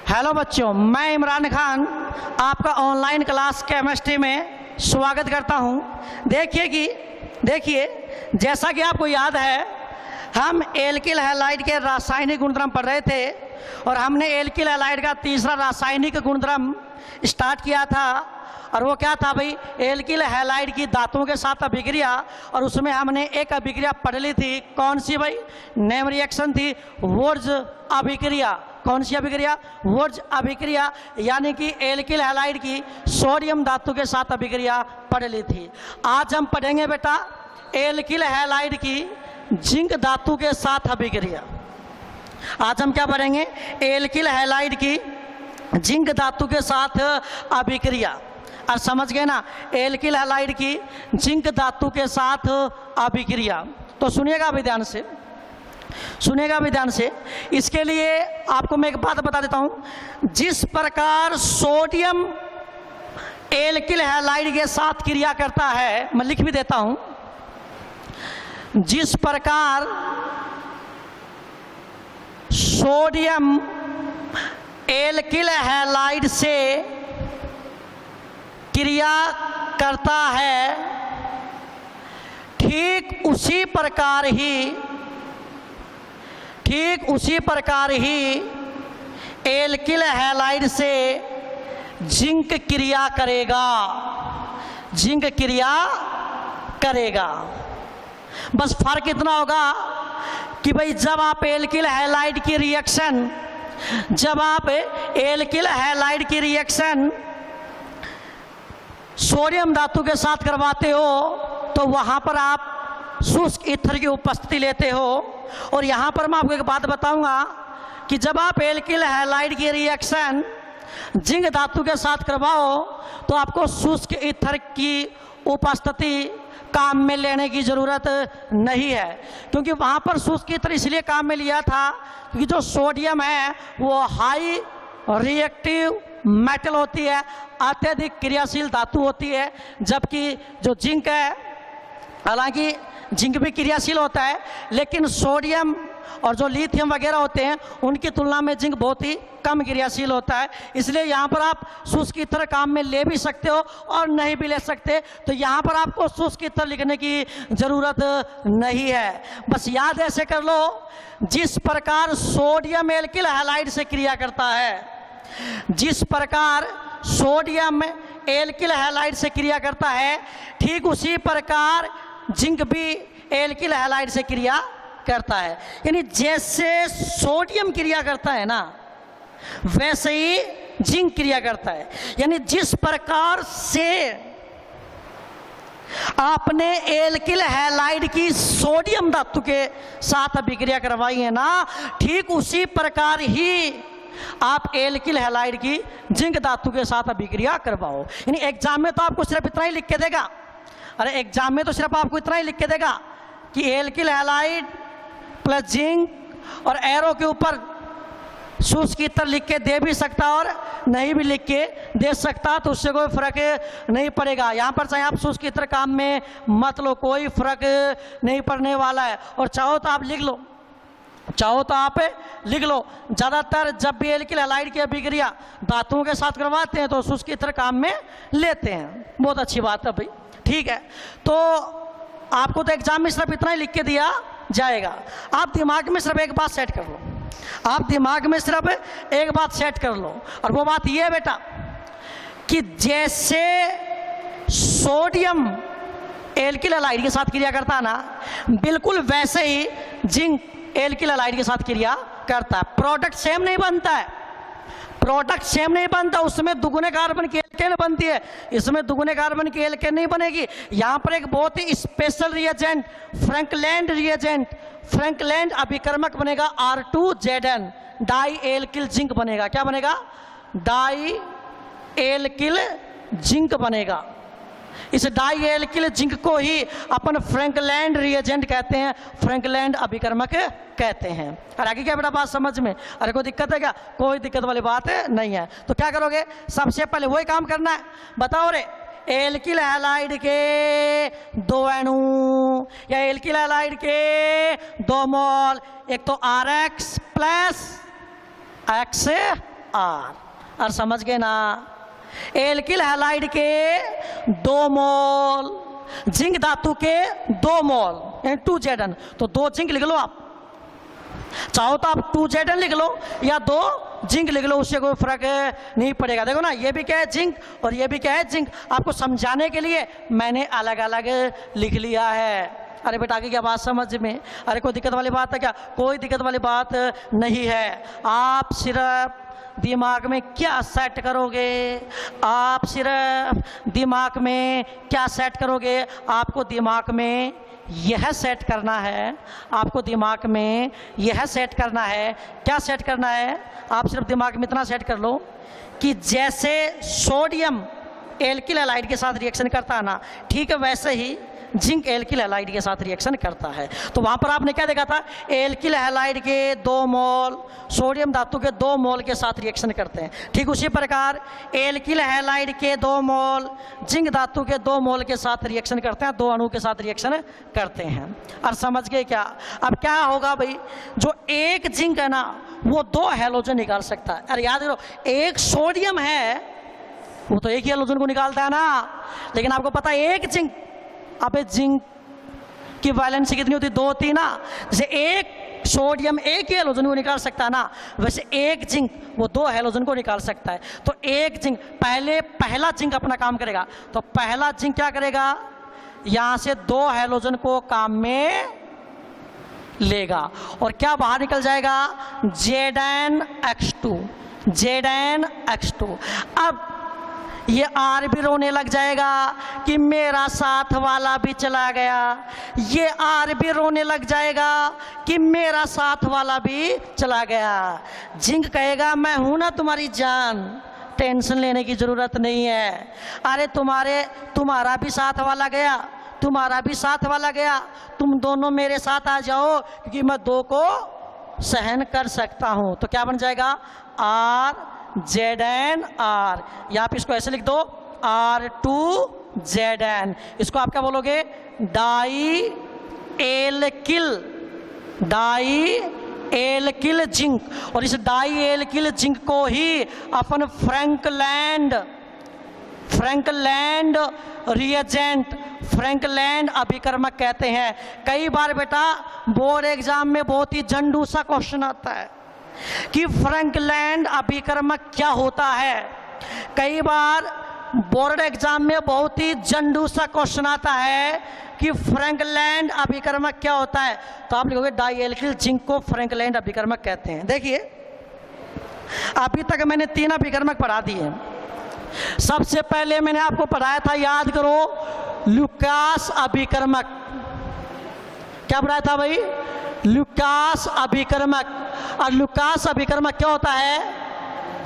Hello बच्चों, मैं इमरान खान आपका ऑनलाइन क्लास केमिस्ट्री में स्वागत करता हूं। देखिए जैसा कि आपको याद है, हम एल्किल हैलाइड के रासायनिक गुणधर्म पढ़ रहे थे और हमने एल्किल हैलाइड का तीसरा रासायनिक गुणधर्म स्टार्ट किया था। और वो क्या था भाई? एल्किल हैलाइड की धातुओं के साथ अभिक्रिया। और उसमें हमने एक अभिक्रिया पढ़ ली थी। कौन सी भाई? नेम रिएक्शन थी, वुर्ज अभिक्रिया। कौन सी अभिक्रिया? वुर्ज अभिक्रिया, यानी कि एल्किल हैलाइड की सोडियम धातु के साथ अभिक्रिया पढ़ ली थी। आज हम पढ़ेंगे बेटा एल्किल हैलाइड की जिंक धातु के साथ अभिक्रिया। आज हम क्या पढ़ेंगे? एल्किल हैलाइड की जिंक धातु के साथ अभिक्रिया। और समझ गए ना, एल्किल हैलाइड की जिंक धातु के साथ अभिक्रिया। तो सुनिएगा भी ध्यान से, सुनिएगा भी ध्यान से। इसके लिए आपको मैं एक बात बता देता हूं। जिस प्रकार सोडियम एल्किल हैलाइड के साथ क्रिया करता है, मैं लिख भी देता हूं। जिस प्रकार सोडियम एल्किल हैलाइड से क्रिया करता है, ठीक उसी प्रकार ही एल्किल हैलाइड से जिंक क्रिया करेगा। बस फर्क इतना होगा कि भाई जब आप एल्किल हैलाइड की रिएक्शन सोडियम धातु के साथ करवाते हो तो वहां पर आप शुष्क ईथर की उपस्थिति लेते हो। और यहां पर मैं आपको एक बात बताऊंगा कि जब आप एल्किल हैलाइड की रिएक्शन जिंक धातु के साथ करवाओ तो आपको शुष्क ईथर की उपस्थिति काम में लेने की जरूरत नहीं है, क्योंकि वहां पर शुष्क ईथर इसलिए काम में लिया था क्योंकि जो सोडियम है वो हाई रिएक्टिव मेटल होती है, अत्यधिक क्रियाशील धातु होती है। जबकि जो जिंक है, हालांकि जिंक भी क्रियाशील होता है, लेकिन सोडियम और जो लिथियम वगैरह होते हैं उनकी तुलना में जिंक बहुत ही कम क्रियाशील होता है। इसलिए यहाँ पर आप शुष्क ईथर काम में ले भी सकते हो और नहीं भी ले सकते। तो यहाँ पर आपको शुष्क ईथर लिखने की जरूरत नहीं है। बस याद ऐसे कर लो, जिस प्रकार सोडियम एल्किल हैलाइड से क्रिया करता है, जिस प्रकार सोडियम एल्किल हैलाइड से क्रिया करता है, ठीक उसी प्रकार जिंक भी एल्किल हैलाइड से क्रिया करता है। यानी जैसे सोडियम क्रिया करता है ना, वैसे ही जिंक क्रिया करता है। यानी जिस प्रकार से आपने एल्किल हैलाइड की सोडियम धातु के साथ अभिक्रिया करवाई है ना, ठीक उसी प्रकार ही आप एल्किल हैलाइड की जिंक धातु के साथ अभिक्रिया करवाओ। यानी एग्जाम में तो आपको सिर्फ इतना ही लिख के देगा, अरे एग्जाम में तो सिर्फ आपको इतना ही लिख के देगा कि एल्किल हैलाइड प्लस जिंक, और एरो के ऊपर शुष्क ईथर लिख के दे भी सकता और नहीं भी लिख के दे सकता, तो उससे कोई फर्क नहीं पड़ेगा। यहाँ पर चाहे आप शुष्क ईथर काम में मत लो, कोई फर्क नहीं पड़ने वाला है। और चाहो तो आप लिख लो, ज़्यादातर जब भी एल्किल हैलाइड की अभिक्रिया धातुओं के साथ करवाते हैं तो शुष्क ईथर काम में लेते हैं। बहुत अच्छी बात है भाई, ठीक है। तो आपको तो एग्जाम में सिर्फ इतना ही लिख के दिया जाएगा। आप दिमाग में सिर्फ एक बात सेट कर लो, और वो बात ये है बेटा कि जैसे सोडियम एल्किल हैलाइड के साथ क्रिया करता है ना, बिल्कुल वैसे ही जिंक एल्किल हैलाइड के साथ क्रिया करता है। प्रोडक्ट सेम नहीं बनता, उसमें दुगुने कार्बन की एल्केन बनती है, इसमें दुगुने कार्बन की एल्केन नहीं बनेगी। यहाँ पर एक बहुत ही स्पेशल रिएजेंट फ्रैंकलैंड अभिकर्मक बनेगा R2ZN, डाई एल्किल जिंक बनेगा। क्या बनेगा? डाई एल्किल जिंक बनेगा। इस डाई एल्किल जिंक को ही अपन फ्रैंकलैंड रिएजेंट कहते हैं, फ्रैंकलैंड अभिकर्मक कहते हैं। और आगे क्या बेटा बात समझ में? अरे कोई दिक्कत है क्या? कोई दिक्कत वाली बात नहीं है। तो क्या करोगे? सबसे पहले वही काम करना है। बताओ रे, एल्किल हैलाइड के 2 अणु या एल्किल हैलाइड के 2 मोल, एक तो RX प्लस X आर। और समझ गए ना, एल्किल हैलाइड के 2 मोल, जिंक धातु के 2 मोल, 2Zn, तो 2 जिंक लिख लो आप, चाहो तो आप 2Zn लिख लो या 2 जिंक लिख लो, उससे कोई फर्क नहीं पड़ेगा। देखो ना, ये भी क्या है जिंक और ये भी क्या है जिंक, आपको समझाने के लिए मैंने अलग अलग लिख लिया है। अरे बेटा आगे क्या बात समझ में, अरे कोई दिक्कत वाली बात है क्या? कोई दिक्कत वाली बात नहीं है। आप सिर्फ दिमाग में क्या सेट करोगे, आप सिर्फ दिमाग में क्या सेट करोगे, आपको दिमाग में यह सेट करना है, आपको दिमाग में यह सेट करना है। क्या सेट करना है? आप सिर्फ दिमाग में इतना सेट कर लो कि जैसे सोडियम एल्किल हैलाइड के साथ रिएक्शन करता है ना, ठीक है वैसे ही जिंक एल्किल हैलाइड के साथ रिएक्शन करता है। तो वहां पर आपने क्या देखा था, एल्किल हैलाइड के 2 मोल सोडियम धातु के 2 मोल के साथ रिएक्शन करते हैं। ठीक उसी प्रकार एल्किल हैलाइड के 2 मोल जिंक धातु के 2 मोल के साथ रिएक्शन करते हैं, 2 अणु के साथ रिएक्शन करते हैं। और समझ गए क्या? अब क्या होगा भाई, जो एक जिंक है ना वो 2 हैलोजन निकाल सकता है। अरे याद करो, एक सोडियम है वो तो एक ही हैलोजन को निकालता है ना, लेकिन आपको पता है एक जिंक, अबे जिंक की वैलेंसी कितनी होती है? 2 होती ना। जैसे एक सोडियम एक ही हैलोजन को निकाल सकता है ना, वैसे एक जिंक वो 2 हैलोजन को निकाल सकता है। तो एक जिंक पहला जिंक अपना काम करेगा, तो पहला जिंक क्या करेगा, यहां से 2 हैलोजन को काम में लेगा और क्या बाहर निकल जाएगा, ZnX2, ZnX2। अब ये आर भी रोने लग जाएगा कि मेरा साथ वाला भी चला गया, ये आर भी रोने लग जाएगा कि मेरा साथ वाला भी चला गया। जिंक कहेगा मैं हूं ना तुम्हारी जान, टेंशन लेने की जरूरत नहीं है। अरे तुम्हारा भी साथ वाला गया, तुम्हारा भी साथ वाला गया, तुम दोनों मेरे साथ आ जाओ क्योंकि मैं 2 को सहन कर सकता हूं। तो क्या बन जाएगा, RZnR, या आप इसको ऐसे लिख दो R2Zn। इसको आप क्या बोलोगे, डाई एल्किल जिंक। और इस डाई एल्किल जिंक को ही अपन फ्रैंकलैंड रिएजेंट, फ्रैंकलैंड अभिकर्मक कहते हैं। कई बार बेटा बोर्ड एग्जाम में बहुत ही झंडू सा क्वेश्चन आता है कि फ्रैंकलैंड अभिकर्मक क्या होता है। कई बार बोर्ड एग्जाम में बहुत ही झंडू सा क्वेश्चन आता है कि फ्रैंकलैंड अभिकर्मक क्या होता है, तो आप लिखोगे डाई एल्किल जिंक को फ्रैंकलैंड अभिकर्मक कहते हैं। देखिए अभी तक मैंने 3 अभिकर्मक पढ़ा दिए। सबसे पहले मैंने आपको पढ़ाया था, याद करो, लुकास अभिकर्मक। क्या पढ़ाया था भाई, लुकास अभिकर्मक। और लुकास अभिकर्मक क्या होता है,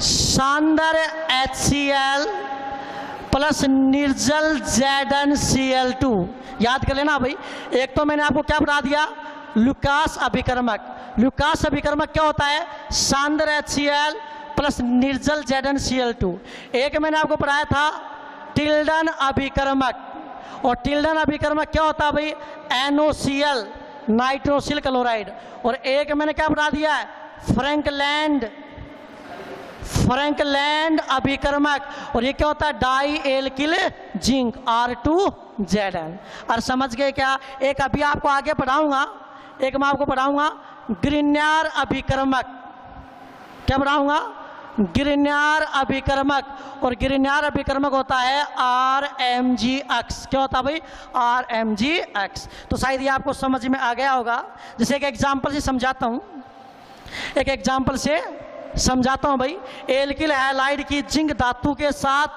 शानदार HCl प्लस निर्जल ZnCl2। याद कर लेना भाई। एक तो मैंने आपको क्या पढ़ा दिया, लुकास अभिकर्मक। लुकास अभिकर्मक क्या होता है, शानदार HCl प्लस निर्जल ZnCl2। एक मैंने आपको पढ़ाया था टिल्डन अभिकर्मक। और टिल्डन अभिकर्मक क्या होता है भाई, NOCl नाइट्रोसिल क्लोराइड। और एक मैंने क्या पढ़ा दिया है, फ्रैंकलैंड अभिकर्मक। और ये क्या होता है, डाई एल्किल जिंक R2Zn। और समझ गए क्या? एक अभी आपको आगे पढ़ाऊंगा, एक मैं आपको पढ़ाऊंगा ग्रिन्यार अभिकर्मक। क्या पढ़ाऊंगा, ग्रिन्यार अभिकर्मक। और ग्रिन्यार अभिकर्मक होता है RMgX। क्या होता है भाई, RMgX। तो शायद ये आपको समझ में आ गया होगा। जैसे एक एग्जांपल से समझाता हूं, एक एग्जांपल से समझाता हूं भाई। एल्किल हैलाइड की जिंक धातु के साथ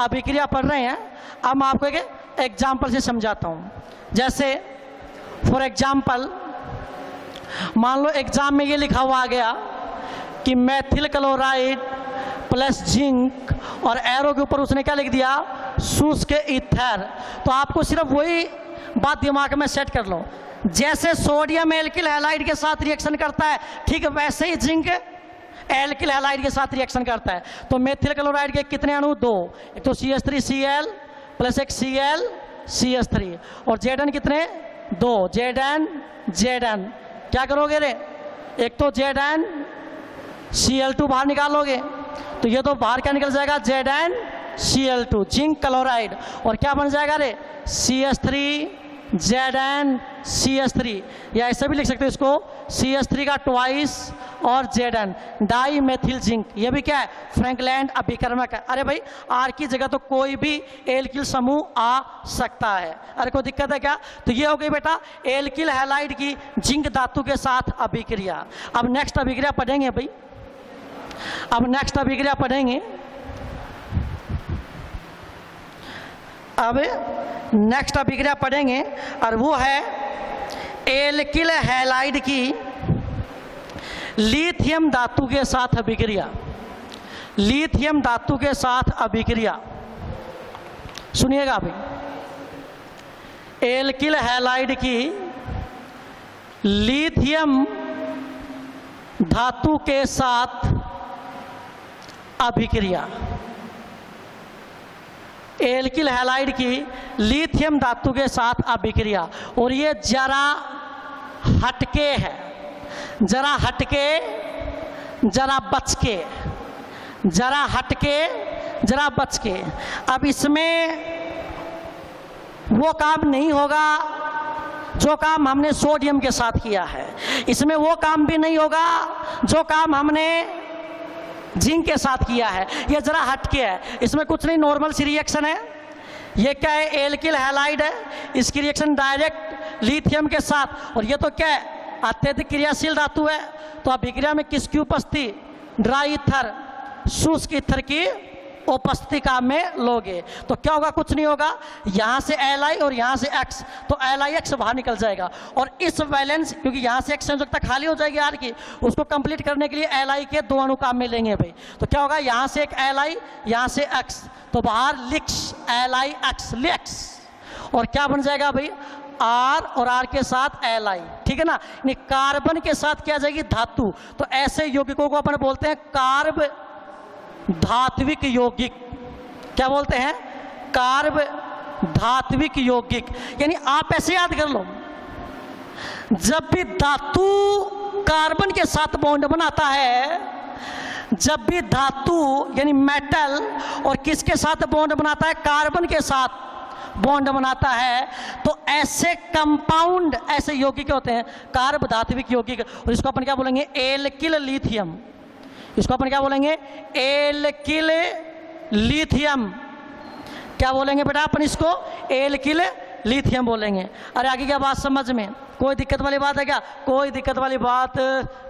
अभिक्रिया पढ़ रहे हैं, अब मैं आपको एक एग्जांपल से समझाता हूं। जैसे फॉर एग्जांपल मान लो एग्जाम में ये लिखा हुआ आ गया कि मेथिल क्लोराइड प्लस जिंक, और एरो के ऊपर उसने क्या लिख दिया, शुष्क ईथर। तो आपको सिर्फ वही बात दिमाग में सेट कर लो, जैसे सोडियम एल्किल हैलाइड के साथ रिएक्शन करता है, ठीक है वैसे ही जिंक एल्किल हैलाइड के साथ रिएक्शन करता है। तो मेथिल क्लोराइड के कितने अणु, 2, एक तो CH3Cl प्लस एक ClCH3। और Zn कितने, 2, Zn। क्या करोगे रे, एक तो ZnCl2 बाहर निकालोगे तो ये तो बाहर क्या निकल जाएगा, ZnCl2 जिंक क्लोराइड, और क्या बन जाएगा रे, CH3 ZnCH3, या ऐसे भी लिख सकते हो इसको, CH3 का ट्वाइस और Zn डाई मेथिल जिंक, ये भी क्या है, फ्रैंकलैंड अभिकर्मक है। अरे भाई आर की जगह तो कोई भी एल्किल समूह आ सकता है, अरे कोई दिक्कत है क्या। तो ये हो गई बेटा एल्किल हैलाइड की जिंक धातु के साथ अभिक्रिया। अब नेक्स्ट अभिक्रिया पढ़ेंगे भाई, अब नेक्स्ट अभिक्रिया पढ़ेंगे, अब नेक्स्ट अभिक्रिया पढ़ेंगे और वो है एल्किल हैलाइड की लिथियम धातु के साथ अभिक्रिया। लिथियम धातु के साथ अभिक्रिया, सुनिएगा भाई, एल्किल हैलाइड की लिथियम धातु के साथ अभिक्रिया। एल्किल हैलाइड की लिथियम धातु के साथ अभिक्रिया, और ये जरा हटके है, जरा हटके, जरा बच के, जरा हटके, जरा बच के। अब इसमें वो काम नहीं होगा जो काम हमने सोडियम के साथ किया है, इसमें वो काम भी नहीं होगा जो काम हमने जिंक के साथ किया है, ये जरा हटके है, इसमें कुछ नहीं, नॉर्मल सी रिएक्शन है। ये क्या है, एल्किल हैलाइड है, इसकी रिएक्शन डायरेक्ट लिथियम के साथ, और ये तो क्या है, अत्यधिक क्रियाशील धातु है। तो अभिक्रिया में किसकी उपस्थिति, ड्राई ईथर, शुष्क ईथर की उपस्थिति काम में लोगे, तो क्या होगा, कुछ नहीं होगा, यहाँ से Li और यहाँ से X, तो LiX बाहर निकल जाएगा, और इस बैलेंस, क्योंकि यहाँ से X संयोजकता खाली हो जाएगी R की, उसको कंप्लीट करने के लिए Li के 2 अणु काम में लेंगे भाई। तो क्या होगा, यहाँ से एक Li, यहाँ से X, तो बाहर लिक्स LiX लिक्स, और क्या बन जाएगा भाई, R और R के साथ Li, ठीक है ना। यानी कार्बन के साथ क्या जाएगी, धातु, तो ऐसे यौगिकों को अपन बोलते हैं कार्ब धात्विक यौगिक। क्या बोलते हैं, कार्ब धात्विक यौगिक। यानी आप ऐसे याद कर लो, जब भी धातु कार्बन के साथ बॉन्ड बनाता है, जब भी धातु यानी मेटल और किसके साथ बॉन्ड बनाता है, कार्बन के साथ बॉन्ड बनाता है, तो ऐसे कंपाउंड, ऐसे यौगिक होते हैं कार्ब धात्विक यौगिक, और इसको अपन क्या बोलेंगे, एल्किल लिथियम। इसको अपन क्या बोलेंगे, एल्किल लिथियम। क्या बोलेंगे बेटा अपन इसको, एल्किल लिथियम बोलेंगे। अरे आगे क्या बात समझ में, कोई दिक्कत वाली बात है क्या, कोई दिक्कत वाली बात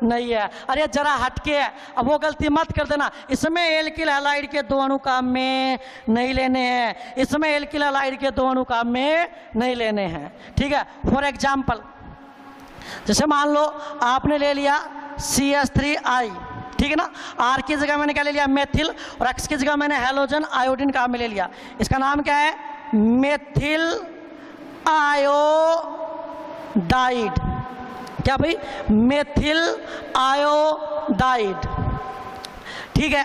नहीं है। अरे जरा हटके है, अब वो गलती मत कर देना, इसमें एल्किल हैलाइड के 2 अणु काम में नहीं लेने हैं, इसमें एल्किल हैलाइड के 2 अणु काम में नहीं लेने हैं, ठीक है। फॉर एग्जाम्पल, जैसे मान लो आपने ले लिया CH3I, ठीक है ना, R की जगह मैंने क्या ले लिया, मेथिल, और X की जगह मैंने हैलोजन आयोडीन काम में ले लिया। इसका नाम क्या है, मेथिल आयोडाइड। क्या भाई, मेथिल आयोडाइड, ठीक है।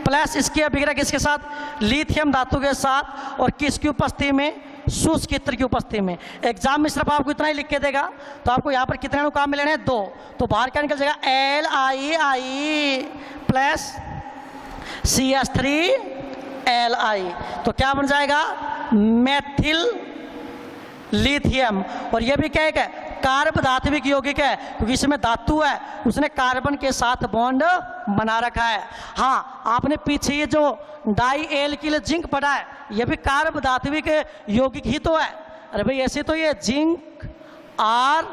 प्लस इसकी अभिक्रिया किसके साथ, लिथियम धातु के साथ, और किसकी उपस्थिति में, शुष्क ईथर की उपस्थिति में। एग्जाम में सिर्फ आपको इतना ही लिख के देगा, तो आपको यहाँ पर कितने अणु काम में लेने हैं, 2, तो बाहर क्या निकल जाएगा, LiI प्लस CH3Li, तो क्या बन जाएगा, मेथिल लिथियम। और ये भी क्या है, कार्ब धात्विक यौगिक है, क्योंकि इसमें धातु है, उसने कार्बन के साथ बॉन्ड बना रखा है। हाँ, आपने पीछे ये जो डाई एल्किल जिंक पढ़ा है, ये भी कार्ब धात्विक यौगिक ही तो है। अरे भाई ऐसे तो ये जिंक R,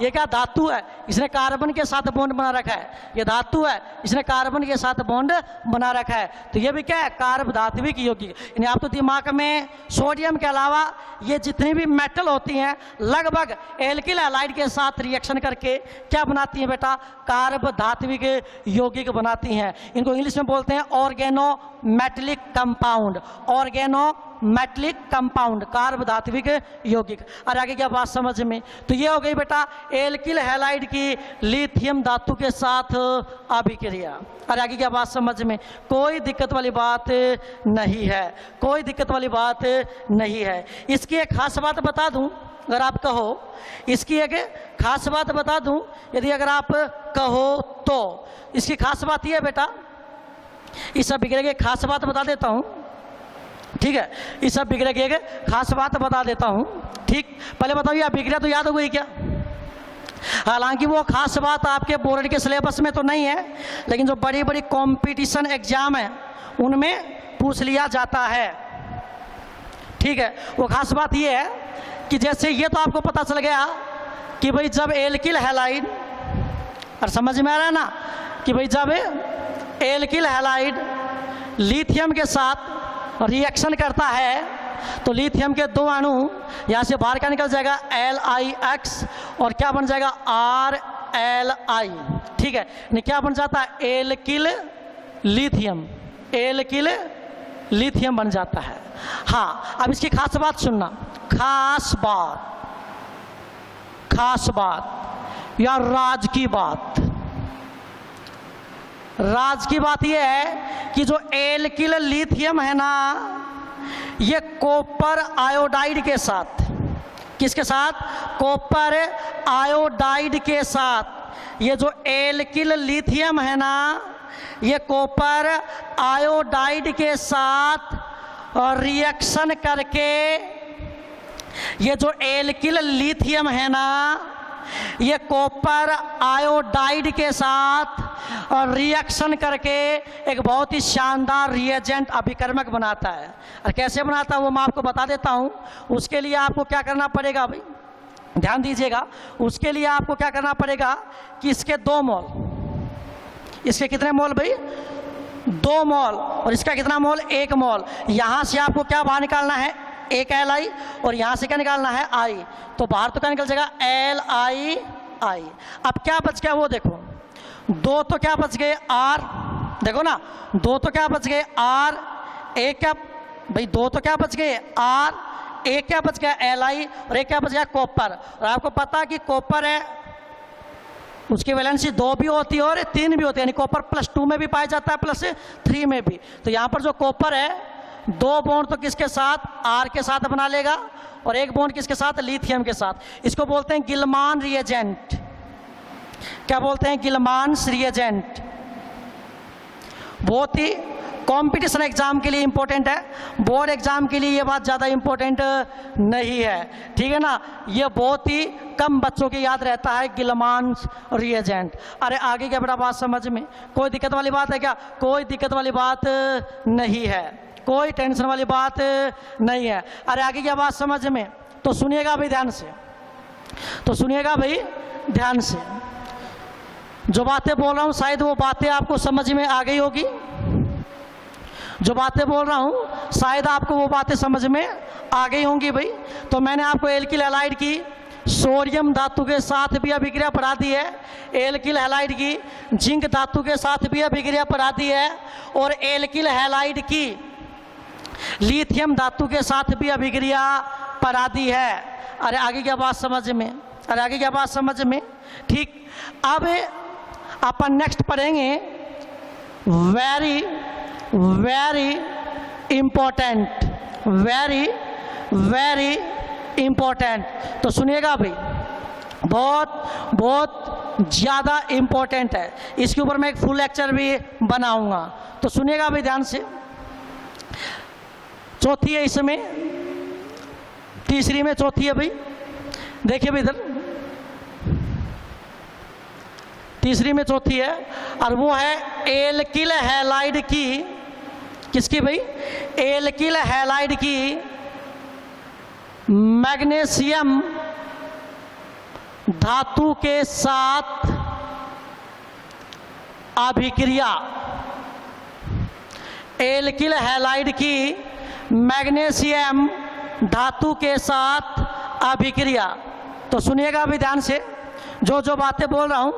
ये क्या धातु है, इसने कार्बन के साथ बॉन्ड बना रखा है, ये धातु है, इसने कार्बन के साथ बॉन्ड बना रखा है, तो ये भी क्या है, कार्ब धात्विक यौगिक। यानी आप तो दिमाग में सोडियम के अलावा ये जितनी भी मेटल होती हैं लगभग एल्किल हैलाइड के साथ रिएक्शन करके क्या बनाती हैं बेटा, कार्ब धात्विक यौगिक बनाती हैं। इनको इंग्लिश में बोलते हैं organo metallic compound, organo metallic compound, कार्ब धात्विक यौगिक। और आगे क्या बात समझ में, तो ये हो गई बेटा एल्किल हैलाइड की लिथियम धातु के साथ अभिक्रिया। और आगे क्या बात समझ में, कोई दिक्कत वाली बात नहीं है, कोई दिक्कत वाली बात नहीं है। इसकी एक खास बात बता दूं, अगर आप कहो, इसकी एक खास बात बता दूं, यदि अगर आप कहो तो इसकी खास बात यह है बेटा, इस सब बिगड़े की एक खास बात बता देता हूँ, ठीक है। इस सब बिगड़े की एक खास बात बता देता हूँ, ठीक। पहले बताओ यार बिगड़ा तो याद हो गई क्या? हालांकि वो खास बात आपके बोर्ड के सिलेबस में तो नहीं है, लेकिन जो बड़ी बड़ी कंपटीशन एग्जाम है उनमें पूछ लिया जाता है, ठीक है। वो खास बात ये है कि जैसे ये तो आपको पता चल गया कि भाई जब एल्किल हैलाइड, और समझ में आ रहा है ना कि भाई जब एल्किल हैलाइड लिथियम के साथ रिएक्शन करता है तो लिथियम के दो अणु यहाँ से बाहर क्या निकल जाएगा LiX, और क्या बन जाएगा RLi, ठीक है। क्या बन जाता है एल्किल लिथियम, एल्किल लिथियम बन जाता है। हाँ, अब इसकी खास बात सुनना, खास बात या राज की बात। राज की बात यह है कि जो एल्किल लिथियम है ना, ये कॉपर आयोडाइड के साथ, किसके साथ? कॉपर आयोडाइड के साथ। ये जो एल्किल लिथियम है ना, ये कॉपर आयोडाइड के साथ रिएक्शन करके, ये जो एल्किल लिथियम है ना, ये कॉपर आयोडाइड के साथ रिएक्शन करके एक बहुत ही शानदार रिएजेंट अभिकर्मक बनाता है। और कैसे बनाता है वो मैं आपको बता देता हूँ। उसके लिए आपको क्या करना पड़ेगा भाई, ध्यान दीजिएगा। उसके लिए आपको क्या करना पड़ेगा कि इसके 2 मोल, इसके कितने मोल भाई? 2 मोल, और इसका कितना मोल? 1 मोल। यहाँ से आपको क्या बाहर निकालना है? एक Li, और यहाँ से क्या निकालना है? I। तो बाहर तो क्या निकल जाएगा? LiI। अब क्या बच गया वो देखो, 2 तो क्या बच गए? R, देखो ना, 2 तो क्या बच गए? R, एक क्या भाई? 2 तो क्या बच गए? R, एक क्या बच गया? Li, और एक क्या बच गया? कॉपर। और आपको पता है कि कॉपर है, उसकी वैलेंसी 2 भी होती है और 3 भी होती है, यानी कॉपर +2 में भी पाया जाता है, +3 में भी। तो यहाँ पर जो कॉपर है 2 बॉन्ड तो किसके साथ? R के साथ बना लेगा, और 1 बॉन्ड किसके साथ? लिथियम के साथ। इसको बोलते हैं गिलमान रिएजेंट। क्या बोलते हैं? गिलमान्स रिएजेंट। बहुत ही कंपटीशन एग्जाम के लिए इंपॉर्टेंट है, बोर्ड एग्जाम के लिए ये बात ज़्यादा इंपॉर्टेंट नहीं है, ठीक है ना। ये बहुत ही कम बच्चों के याद रहता है, गिलमान्स रिएजेंट। अरे आगे क्या बड़ा बात समझ में? कोई दिक्कत वाली बात है क्या? कोई दिक्कत वाली बात नहीं है, कोई टेंशन वाली बात नहीं है। अरे आगे क्या बात समझ में? तो सुनिएगा भाई ध्यान से, तो सुनिएगा भाई ध्यान से। जो बातें बोल रहा हूँ शायद वो बातें आपको समझ में आ गई होगी। जो बातें बोल रहा हूँ शायद आपको वो बातें समझ में आ गई होंगी भाई। तो मैंने आपको एल्किल हैलाइड की सोडियम धातु के साथ भी अभिक्रिया पढ़ा दी है, एल्किल हैलाइड की जिंक धातु के साथ भी अभिक्रिया पढ़ा दी है, और एल्किल हैलाइड की लिथियम धातु के साथ भी अभिक्रिया पढ़ा दी है। अरे आगे क्या बात समझ में? अरे आगे क्या बात समझ में? ठीक। अब अपन नेक्स्ट पढ़ेंगे very very important, very very important. तो सुनिएगा भाई, बहुत बहुत ज़्यादा इंपॉर्टेंट है। इसके ऊपर मैं एक फुल लेक्चर भी बनाऊंगा, तो सुनिएगा भाई ध्यान से। चौथी है इसमें, तीसरी में चौथी है भाई, देखिए भाई इधर, तीसरी में चौथी है, और वो है एल्किल हैलाइड की, किसकी भाई? एल्किल हैलाइड की मैग्नीशियम धातु के साथ अभिक्रिया। एल्किल हैलाइड की मैग्नीशियम धातु के साथ अभिक्रिया। तो सुनिएगा अभी ध्यान से, जो जो बातें बोल रहा हूं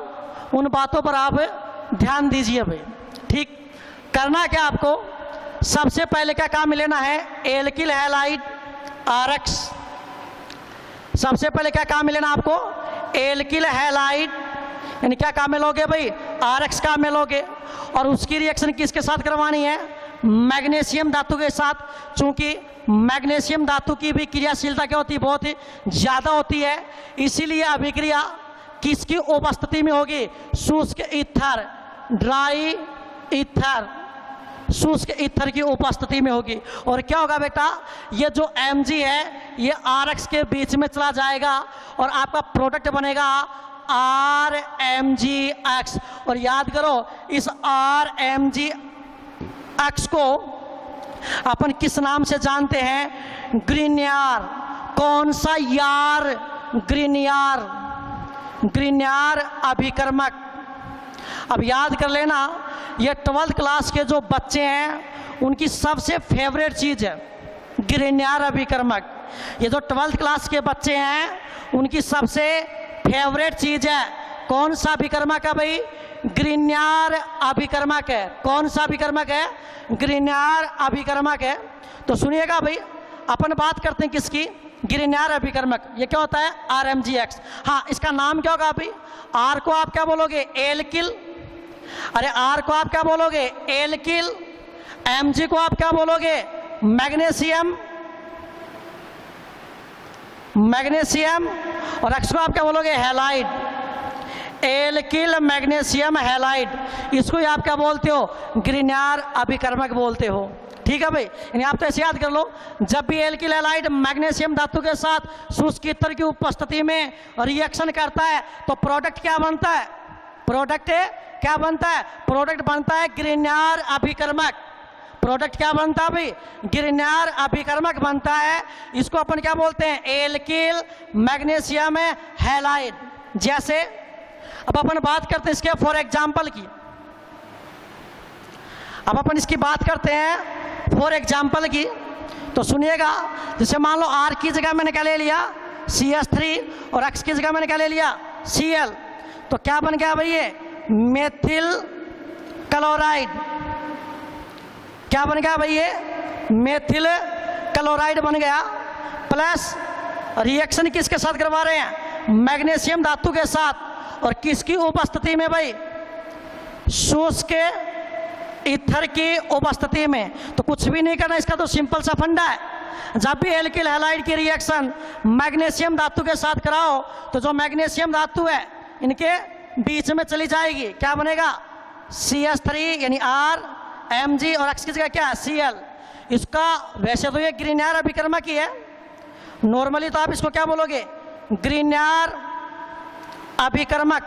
उन बातों पर आप ध्यान दीजिए भाई, ठीक। करना क्या आपको? सबसे पहले क्या काम लेना है? Alkyl halide RX। सबसे पहले क्या काम लेना आपको? एल्किल हैलाइड, यानी क्या काम में लोगे भाई? RX काम में लोगे, और उसकी रिएक्शन किसके साथ करवानी है? मैग्नीशियम धातु के साथ। चूंकि मैग्नीशियम धातु की भी क्रियाशीलता क्या होती है? बहुत ही ज़्यादा होती है, इसीलिए अभिक्रिया किसकी उपस्थिति में होगी? शुष्क ईथर, ड्राई ईथर, शुष्क ईथर की उपस्थिति में होगी। और क्या होगा बेटा, ये जो Mg है ये Rx के बीच में चला जाएगा और आपका प्रोडक्ट बनेगा RMgX। और याद करो इस RMgX को अपन किस नाम से जानते हैं? ग्रिन्यार। कौन सा यार? ग्रिन्यार। ग्रिन्यार अभिकर्मक। अब याद कर लेना, ये 12th क्लास के जो बच्चे हैं उनकी सबसे फेवरेट चीज़ है ग्रिन्यार अभिकर्मक। ये जो 12th क्लास के बच्चे हैं उनकी सबसे फेवरेट चीज़ है कौन सा अभिकर्मक है भाई? ग्रिन्यार अभिकर्मक है। कौन सा अभिकर्मक है? ग्रिन्यार अभिकर्मक है। तो सुनिएगा भाई, अपन बात करते हैं किसकी? ग्रिन्यार अभिकर्मक। ये क्या होता है? RMgX। हाँ, इसका नाम क्या होगा अभी? R को आप क्या बोलोगे? एल्किल। अरे R को आप क्या बोलोगे? एल्किल। Mg को आप क्या बोलोगे? मैग्नीशियम। मैग्नीशियम। और X को आप क्या बोलोगे? हैलाइड। एल्किल मैग्नीशियम हैलाइड, इसको ही आप क्या बोलते हो? ग्रिन्यार अभिकर्मक बोलते हो। ठीक है भाई, यानी आप तो ऐसे याद कर लो, जब भी एल्किल हैलाइड मैग्नीशियम धातु के साथ शुष्क ईथर की उपस्थिति में रिएक्शन करता है तो प्रोडक्ट क्या बनता है? प्रोडक्ट क्या बनता है? प्रोडक्ट बनता है ग्रिन्यार अभिकर्मक। प्रोडक्ट क्या बनता है भाई? ग्रिन्यार अभिकर्मक बनता है। इसको अपन क्या बोलते हैं? Alkyl magnesium halide. जैसे अब अपन बात करते हैं इसके फॉर एग्जाम्पल की। अब अपन इसकी बात करते हैं फॉर एग्जाम्पल की, तो सुनिएगा। जैसे मान लो R की जगह मैंने क्या ले लिया? CH3 और X की जगह मैंने क्या ले लिया? Cl। तो क्या बन गया भाई? ये मेथिल क्लोराइड। क्या बन गया भाई? ये मेथिल क्लोराइड बन गया। प्लस रिएक्शन किसके साथ करवा रहे हैं? मैग्नीशियम धातु के साथ। और किसकी उपस्थिति में भाई? शुष्क ईथर की उपस्थिति में। तो कुछ भी नहीं करना, इसका तो सिंपल सा फंडा है। जब भी एल्किल हैलाइड की रिएक्शन मैग्नीशियम धातु के साथ कराओ तो जो मैग्नीशियम धातु है इनके बीच में चली जाएगी। क्या बनेगा? CH3 यानी R, Mg और X की जगह क्या है? Cl। इसका वैसे तो ये ग्रिन्यार अभिकर्मक ही है, नॉर्मली तो आप इसको क्या बोलोगे? ग्रिन्यार अभिकर्मक।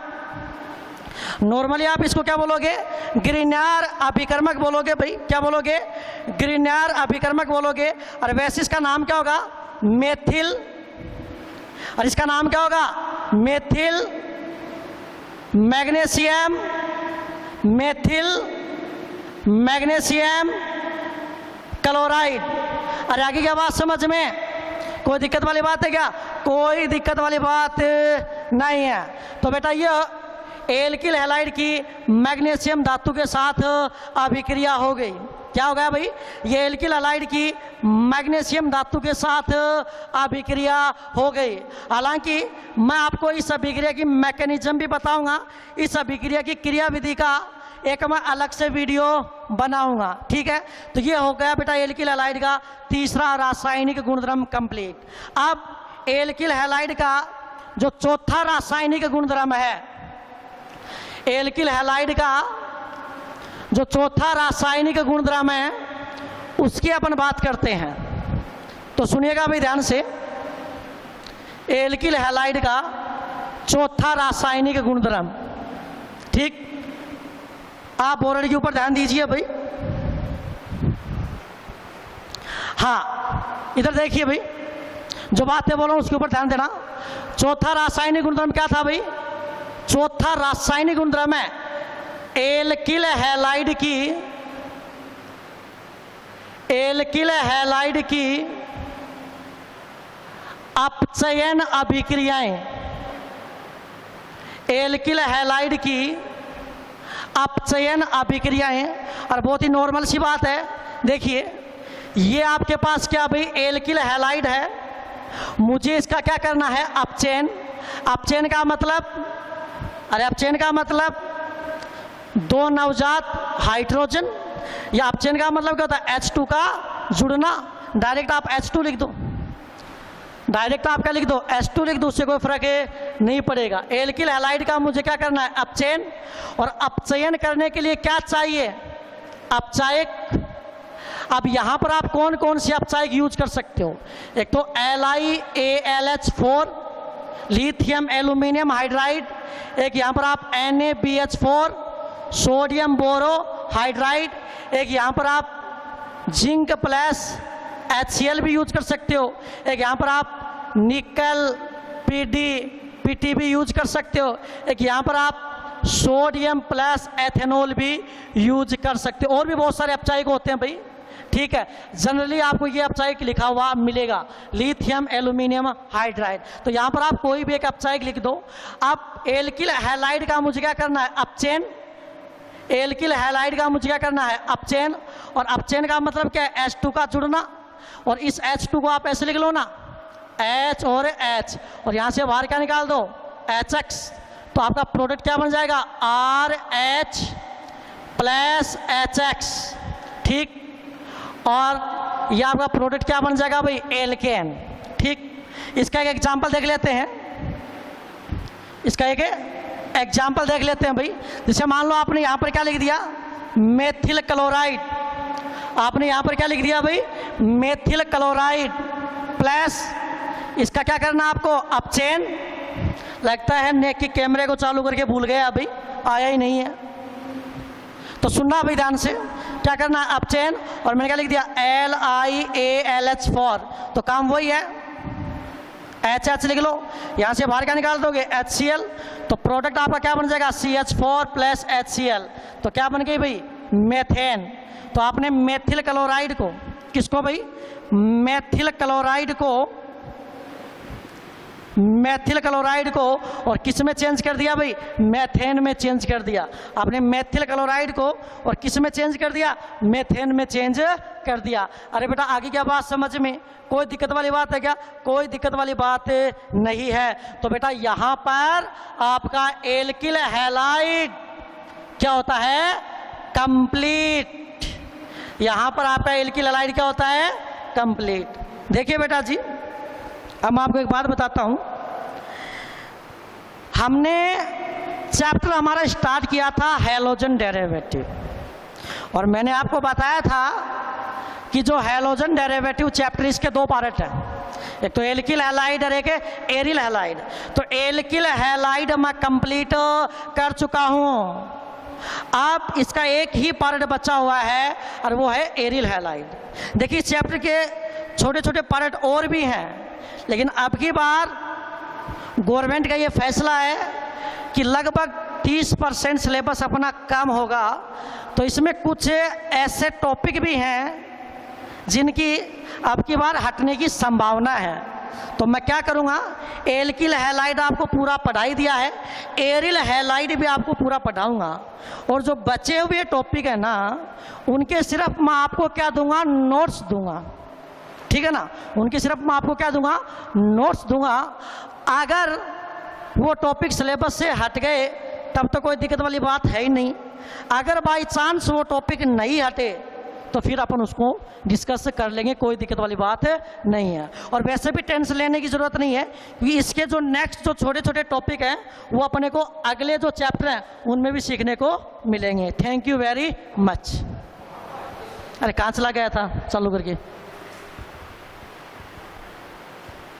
नॉर्मली आप इसको क्या बोलोगे? ग्रिन्यार अभिकर्मक बोलोगे भाई। क्या बोलोगे? ग्रिन्यार अभिकर्मक बोलोगे। और वैसे इसका नाम क्या होगा? मेथिल। और इसका नाम क्या होगा? Methyl magnesium. Methyl magnesium chloride. अरे आगे क्या बात समझ में? कोई दिक्कत वाली बात है क्या? कोई दिक्कत वाली बात नहीं है। तो बेटा ये एल्किल हैलाइड की मैग्नीशियम धातु के साथ अभिक्रिया हो गई। क्या हो गया भाई? ये एल्किल हैलाइड की मैग्नीशियम धातु के साथ अभिक्रिया हो गई। हालांकि मैं आपको इस अभिक्रिया की मैकेनिज्म भी बताऊंगा। इस अभिक्रिया की क्रियाविधि का एक मैं अलग से वीडियो बनाऊंगा। ठीक है, तो ये हो गया बेटा एल्किल हैलाइड का तीसरा रासायनिक गुणधर्म कंप्लीट। अब एल्किल हैलाइड का जो चौथा रासायनिक गुणधर्म है, एल्किल हैलाइड का जो चौथा रासायनिक गुणधर्म है उसकी अपन बात करते हैं। तो सुनिएगा भाई ध्यान से, एल्किल हैलाइड का चौथा रासायनिक गुणधर्म। ठीक, आप बोर्ड के ऊपर ध्यान दीजिए भाई। हाँ, इधर देखिए भाई, जो बातें बोल रहा हूं उसके ऊपर ध्यान देना। चौथा रासायनिक गुणधर्म क्या था भाई? चौथा रासायनिक गुणधर्म है एल्किल हैलाइड की, एल्किल हैलाइड की अपचयन अभिक्रियाएं। एल्किल हैलाइड की अपचयन अभिक्रियाएं। और बहुत ही नॉर्मल सी बात है, देखिए ये आपके पास क्या भाई? एल्किल हैलाइड है, मुझे इसका क्या करना है? अपचयन। अपचयन का मतलब, अरे अपचयन का मतलब दो नवजात हाइड्रोजन, या अपचयन का मतलब क्या होता है? H2 का जुड़ना। डायरेक्ट आप H2 लिख दो, डायरेक्ट आप क्या लिख दो? H2 लिख दो, उससे कोई फर्क नहीं पड़ेगा। एल्किल हैलाइड का मुझे क्या करना है? अपचयन। और अपचयन करने के लिए क्या चाहिए? अपचायक। अब यहां पर आप कौन कौन सी अपचायक यूज कर सकते हो? एक तो LiAlH4 लिथियम एल्यूमिनियम हाइड्राइड, एक यहां पर आप NaBH4 सोडियम बोरो हाइड्राइड, एक यहां पर आप जिंक प्लस HCl भी यूज कर सकते हो, एक यहां पर आप निकल पीटी भी यूज कर सकते हो, एक यहां पर आप सोडियम प्लस एथेनॉल भी यूज कर सकते हो। और भी बहुत सारे अपचायक होते हैं भाई, ठीक है। जनरली आपको ये अपचायक लिखा हुआ मिलेगा, लिथियम एल्यूमिनियम हाइड्राइड। तो यहां पर आप कोई भी एक अपचायक लिख दो। अब एल्किल हैलाइड का मुझे क्या करना है? अपचेन। एल्किल हैलाइड का मुझे क्या करना है? अपचेन। और अपचेन का मतलब क्या है? H2 का जुड़ना। और इस H2 को आप ऐसे लिख लो ना, H और H, और यहां से बाहर क्या निकाल दो? HX। तो आपका प्रोडक्ट क्या बन जाएगा? RH प्लस HX, ठीक। और यह आपका प्रोडक्ट क्या बन जाएगा भाई? एल्केन, ठीक। इसका एक एग्जांपल देख लेते हैं, इसका एक एग्जांपल देख लेते हैं भाई। जैसे मान लो आपने यहां पर क्या लिख दिया? Methyl chloride. आपने यहां पर क्या लिख दिया भाई? मेथिल क्लोराइड प्लस इसका क्या करना आपको? अपचेन। लगता है नेक के कैमरे को चालू करके भूल गया, अभी आया ही नहीं है, तो सुनना भाई ध्यान से। क्या करना है? अपचेन। और मैंने क्या लिख दिया? LiAlH4। तो काम वही है, HH लिख लो। यहां से बाहर क्या निकाल दोगे? HCl। तो प्रोडक्ट आपका क्या बन जाएगा? CH4 plus HCl। तो क्या बन गई भाई? मेथेन। तो आपने मेथिल क्लोराइड को, किसको भाई? मेथिल क्लोराइड को और किस में चेंज कर दिया भाई? मेथेन में चेंज कर दिया। आपने मेथिल क्लोराइड को और किस में चेंज कर दिया? मेथेन में चेंज कर दिया। अरे बेटा आगे क्या बात समझ में? कोई दिक्कत वाली बात है क्या? कोई दिक्कत वाली बात नहीं है। तो बेटा यहां पर आपका एल्किल हैलाइड क्या होता है? कंप्लीट। यहां पर आपका एल्किल हैलाइड क्या होता है? कंप्लीट। देखिए बेटा जी, अब मैं आपको एक बात बताता हूं। हमने चैप्टर हमारा स्टार्ट किया था हैलोजन डेरिवेटिव, और मैंने आपको बताया था कि जो हैलोजन डेरिवेटिव चैप्टर, इसके दो पार्ट हैं, एक तो एल्किल हैलाइड और एक एरिल हैलाइड। तो एल्किल हैलाइड मैं कंप्लीट कर चुका हूं। अब इसका एक ही पार्ट बचा हुआ है और वो है एरिल हैलाइड। देखिए चैप्टर के छोटे छोटे पार्ट और भी हैं, लेकिन अब की बार गवर्नमेंट का ये फैसला है कि लगभग 30% सिलेबस अपना कम होगा। तो इसमें कुछ ऐसे टॉपिक भी हैं जिनकी अब की बार हटने की संभावना है। तो मैं क्या करूंगा? एल्किल हैलाइड आपको पूरा पढ़ाई दिया है, एरिल हैलाइड भी आपको पूरा पढ़ाऊंगा, और जो बचे हुए टॉपिक है ना, उनके सिर्फ मैं आपको क्या दूंगा? नोट्स दूंगा, ठीक है ना। उनकी सिर्फ मैं आपको क्या दूंगा? नोट्स दूंगा। अगर वो टॉपिक सिलेबस से हट गए तब तो कोई दिक्कत वाली बात है ही नहीं। अगर बाई चांस वो टॉपिक नहीं हटे तो फिर अपन उसको डिस्कस कर लेंगे, कोई दिक्कत वाली बात नहीं है। और वैसे भी टेंशन लेने की ज़रूरत नहीं है, क्योंकि इसके जो नेक्स्ट जो छोटे छोटे टॉपिक हैं वो अपने को अगले जो चैप्टर हैं उनमें भी सीखने को मिलेंगे। Thank you very much. अरे कहाँ चला गया था चालू करके?